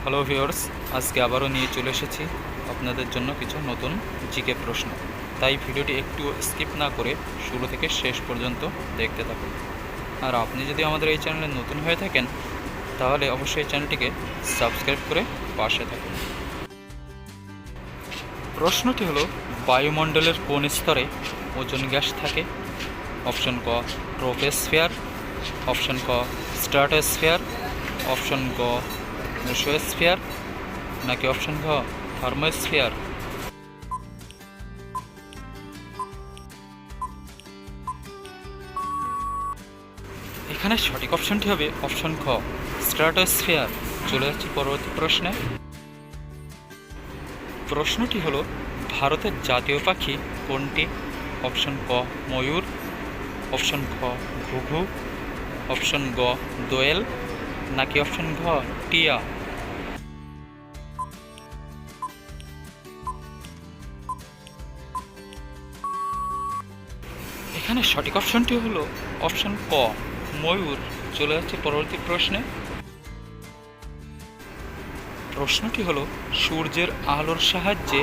Hello viewers, আজকে আবারও নিয়ে চলে এসেছি আপনাদের জন্য কিছু নতুন জিকে প্রশ্ন। তাই ভিডিওটি একটু স্কিপ না করে শুরু থেকে শেষ পর্যন্ত দেখতে থাকুন। আর আপনি যদি আমাদের এই চ্যানেলে নতুন হয়ে থাকেন তাহলে অবশ্যই চ্যানেলটিকে সাবস্ক্রাইব করে পাশে থাকুন। প্রশ্নটি হলো, বায়ুমণ্ডলের কোন স্তরে ওজোন গ্যাস থাকে? অপশন ক ট্রোপোস্ফিয়ার, অপশন ক স্ট্র্যাটোস্ফিয়ার, অপশন গ মেসোস্ফিয়ার, নাকি অপশন ঘ থার্মোস্ফিয়ার। এখানে সঠিক অপশনটি হবে অপশন খ স্ট্র্যাটোস্ফিয়ার। চলে যাচ্ছি পরবর্তী প্রশ্নে। প্রশ্নটি হলো, ভারতের জাতীয় পাখি কোনটি? অপশন ক ময়ূর, অপশন খ ঘুঘু, অপশন গ দোয়েল, নাকি অপশন ঘ টিয়া। এখানে সঠিক অপশনটি হলো অপশন ক ময়ূর। চলে যাচ্ছে পরবর্তী প্রশ্নে। প্রশ্নটি হলো, সূর্যের আলোর সাহায্যে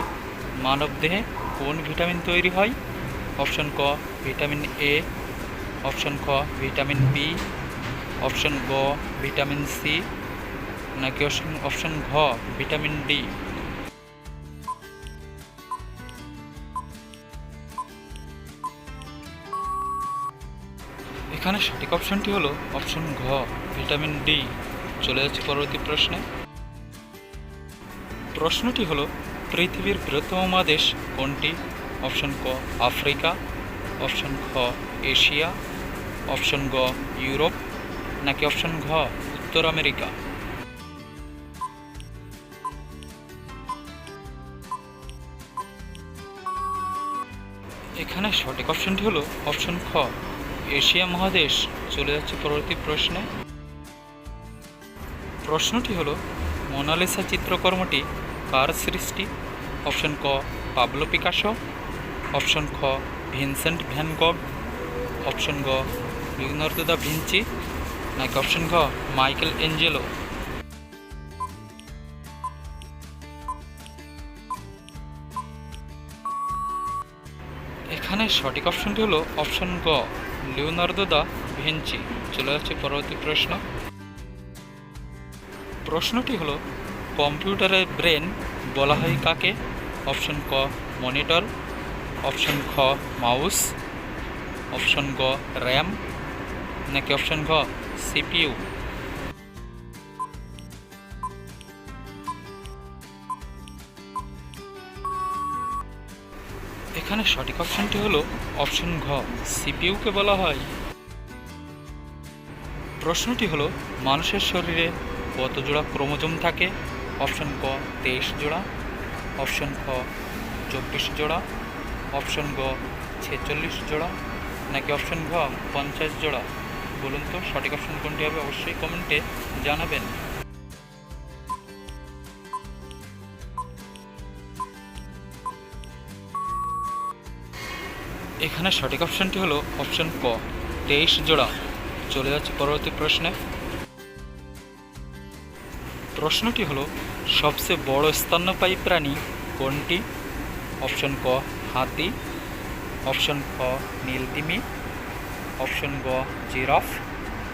মানবদেহে কোন ভিটামিন তৈরি হয়? অপশন ক ভিটামিন এ, অপশন খ ভিটামিন বি, অপশন গ ভিটামিন সি, নাকি অপশন ঘ ভিটামিন ডি। এখানে সঠিক অপশনটি হলো অপশন ঘ ভিটামিন ডি। চলে যাচ্ছে পরবর্তী প্রশ্নে। প্রশ্নটি হলো, পৃথিবীর বৃহত্তম মহাদেশ কোনটি? অপশন ক আফ্রিকা, অপশন খ এশিয়া, অপশন গ ইউরোপ, নাকি অপশন ঘ উত্তর আমেরিকা। এখানে সঠিক অপশনটি হলো অপশন খ এশিয়া মহাদেশ। চলে যাচ্ছে পরবর্তী প্রশ্নে। প্রশ্নটি হলো, মোনালিসা চিত্রকর্মটি কার সৃষ্টি? অপশন ক পাবলো পিকাসো, অপশন খ ভিনসেন্ট ভ্যান গগ, অপশন গ লিওনার্দো দা ভিঞ্চি, নাকি অপশন ঘ মাইকেল এঞ্জেলো। এখানে সঠিক অপশনটি হলো অপশন গ লিওনার্দো দা ভিঞ্চি। চলে যাচ্ছে পরবর্তী প্রশ্ন। প্রশ্নটি হলো, কম্পিউটারের ব্রেন বলা হয় কাকে? অপশন ক মনিটর, অপশন খ মাউস, অপশন গ র্যাম, নাকি অপশন ঘ সিপিইউ। এখানে সঠিক অপশনটি হলো অপশন ঘ সিপিইউকে বলা হয়। প্রশ্নটি হলো, মানুষের শরীরে কত জোড়া ক্রোমোজোম থাকে? অপশন ক 23 জোড়া, অপশন খ 24 জোড়া, অপশন গ 46 জোড়া, নাকি অপশন ঘ 50 জোড়া। বলুন তো সঠিক অপশন কোনটি হবে? অবশ্যই কমেন্টে জানাবেন। এখানে সঠিক অপশনটি হলো অপশন ক 23 জোড়া। চলে যাচ্ছে পরবর্তী প্রশ্নে। প্রশ্নটি হলো, সবচেয়ে বড় স্তন্যপায়ী প্রাণী কোনটি? অপশন ক হাতি, অপশন খ নীলতিমি, অপশন গ জিরাফ,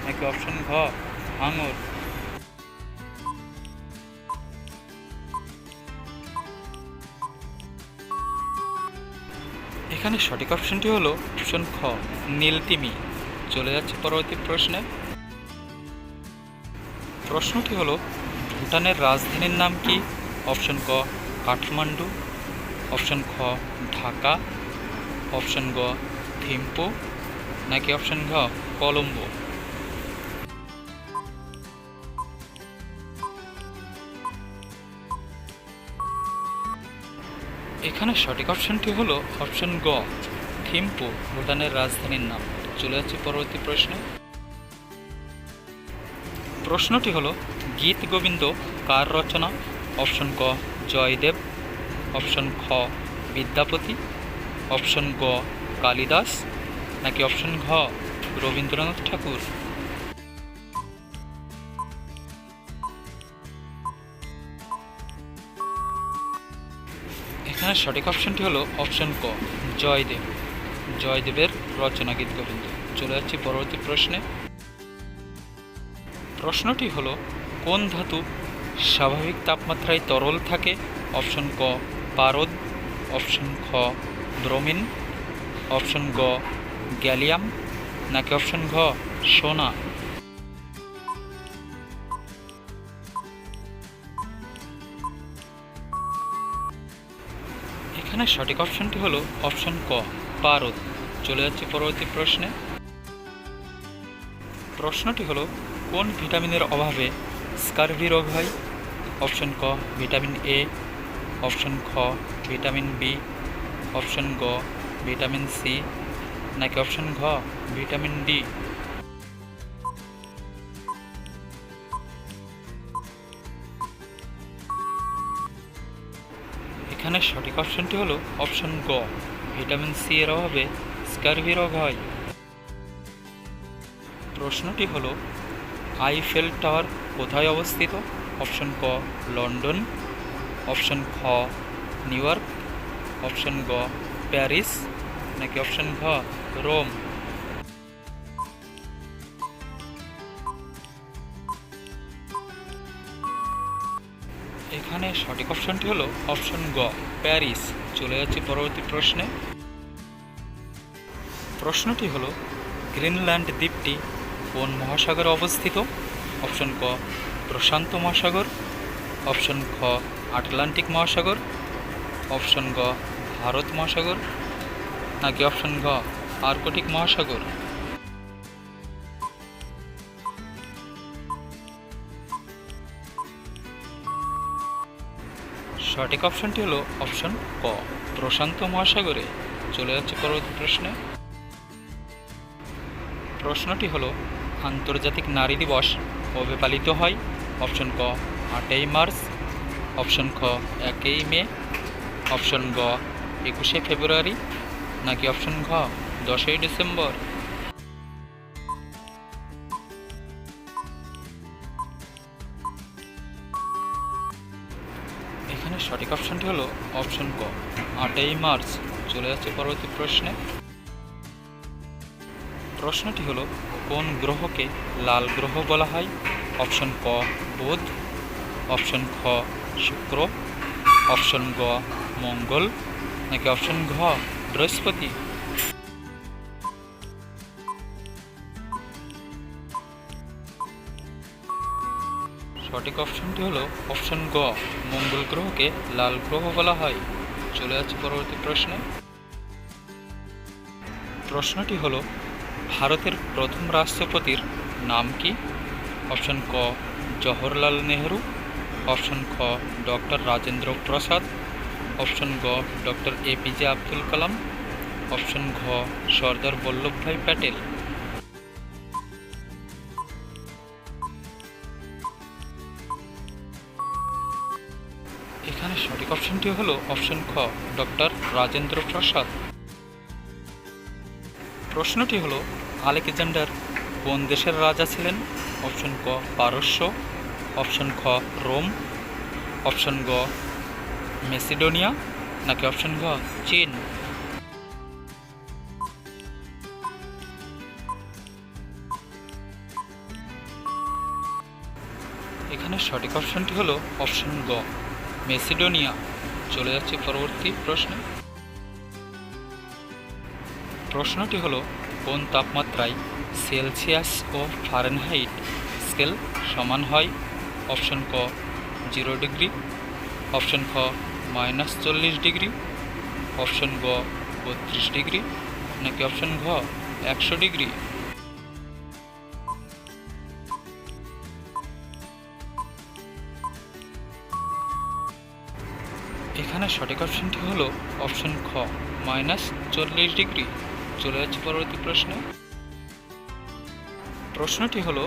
নাকি অপশন ঘ হাঙর। এখানে সঠিক অপশনটি হলো অপশন খ নীলতিমি। চলে যাচ্ছে পরবর্তী প্রশ্নে। প্রশ্নটি হলো, ভুটানের রাজধানীর নাম কি? অপশন ক কাঠমান্ডু, অপশন খ ঢাকা, অপশন গ থিম্পু, নাকি অপশন ঘ কলম্বো। এখানে সঠিক অপশনটি হলো অপশন গ থিম্পু ভুটানের রাজধানীর নাম। চলে যাচ্ছে পরবর্তী প্রশ্নে। প্রশ্নটি হলো, গীত গোবিন্দ কার রচনা? অপশন ক জয়দেব, অপশন খ বিদ্যাপতি, অপশন গ কালিদাস, নাকি অপশন ঘ রবীন্দ্রনাথ ঠাকুর। এখানে সঠিক অপশনটি হলো অপশন ক, জয়দেব। জয়দেবের রচনা গীত গোবিন্দ। চলে যাচ্ছি পরবর্তী প্রশ্নে। প্রশ্নটি হলো, কোন ধাতু স্বাভাবিক তাপমাত্রায় তরল থাকে? অপশন ক, পারদ। অপশন খ, ব্রোমিন। অপশন গ, গ্যালিয়াম। নাকি অপশন ঘ, সোনা? এখানে সঠিক অপশনটি হলো অপশন ক, পারদ। চলে যাচ্ছে পরবর্তী প্রশ্নে। প্রশ্নটি হলো, কোন ভিটামিনের অভাবে স্কারভি রোগ হয়? অপশন ক, ভিটামিন এ। অপশন খ, ভিটামিন বি। অপশন গ, ভিটামিন সি। নাকি অপশন ঘ, ভিটামিন ডি? এখানে সঠিক অপশনটি হলো অপশন গ, ভিটামিন সি এর অভাবে স্কারভি রোগ হয়। প্রশ্নটি হলো, আইফেল টাওয়ার কোথায় অবস্থিত? অপশন ক, লন্ডন। অপশন খ, নিউ ইয়র্ক। অপশন গ, প্যারিস। নাকি অপশন ঘ, রোম? এখানে সঠিক অপশনটি হলো অপশন গ, প্যারিস। চলে যাচ্ছে পরবর্তী প্রশ্নে। প্রশ্নটি হলো, গ্রিনল্যান্ড দ্বীপটি কোন মহাসাগরে অবস্থিত? অপশন ক, প্রশান্ত মহাসাগর। অপশন খ, আটলান্টিক মহাসাগর। অপশন গ, ভারত মহাসাগর। নাকি অপশন ঘ, আর্কটিক মহাসাগর? সঠিক অপশনটি হলো অপশন ক, প্রশান্ত মহাসাগরে। চলে যাচ্ছে পরবর্তী প্রশ্নে। প্রশ্নটি হলো, আন্তর্জাতিক নারী দিবস কবে পালিত হয়? অপশন ক, 8ই মার্চ। অপশন খ, 1ই মে। অপশন গ, 21শে ফেব্রুয়ারি। নাকি অপশন ঘ, 10ই ডিসেম্বর? এখানে সঠিক অপশনটি হলো অপশন ক, 8ই মার্চ। চলে যাচ্ছে পরবর্তী প্রশ্নে। প্রশ্নটি হলো, কোন গ্রহকে লাল গ্রহ বলা হয়? অপশন ক, বুধ। অপশন খ, শুক্র। অপশন গ, মঙ্গল। নাকি অপশন ঘ, বৃহস্পতি? সঠিক অপশনটি হলো অপশন গ, মঙ্গল গ্রহকে লাল গ্রহ বলা হয়। চলে যাচ্ছে পরবর্তী প্রশ্নে। প্রশ্নটি হলো, ভারতের প্রথম রাষ্ট্রপতির নাম কি? অপশন ক, জওহরলাল নেহরু। অপশন খ, ডক্টর রাজেন্দ্র প্রসাদ। অপশন গ, doctor APJ Abdul Kalam. Option ঘ, সর্দার বল্লভভাই প্যাটেল। এখানে সঠিক অপশনটি হলো অপশন খ, ডক্টর রাজেন্দ্র প্রসাদ। প্রশ্নটি হলো, আলেকজান্ডার কোন দেশের রাজা ছিলেন? অপশন ক, পারস্য। অপশন খ, রোম। অপশন গ, মেসিডোনিয়া। নাকি অপশন ঘ, চীন? এখানে সঠিক অপশনটি হলো অপশন গ, মেসিডোনিয়া। চলে যাচ্ছে পরবর্তী প্রশ্নে। প্রশ্নটি হলো, কোন তাপমাত্রায় সেলসিয়াস ও ফারেনহাইট স্কেল সমান হয়? অপশন ক, 0 ডিগ্রি। অপশন খ, -40 ডিগ্রি। অপশন গ, 32 ডিগ্রি। নাকি অপশন ঘ, 100 ডিগ্রি? এখানে সঠিক অপশনটি হলো অপশন খ, -40 ডিগ্রি। চলে যাচ্ছে পরবর্তী প্রশ্নে। প্রশ্নটি হলো,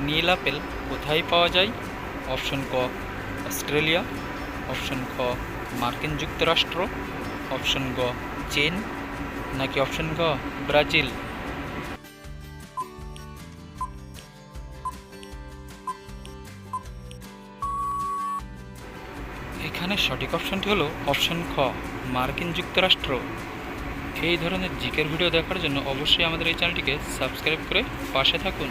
নীল আপেল কোথায় পাওয়া যায়? অপশন ক, অস্ট্রেলিয়া। অপশন খ, মার্কিন যুক্তরাষ্ট্র। অপশন গ, চীন। নাকি অপশন ঘ, ব্রাজিল? এখানে সঠিক অপশনটি হলো অপশন খ, মার্কিন যুক্তরাষ্ট্র। এই ধরনের জিকের ভিডিও দেখার জন্য অবশ্যই আমাদের এই চ্যানেলটিকে সাবস্ক্রাইব করে পাশে থাকুন।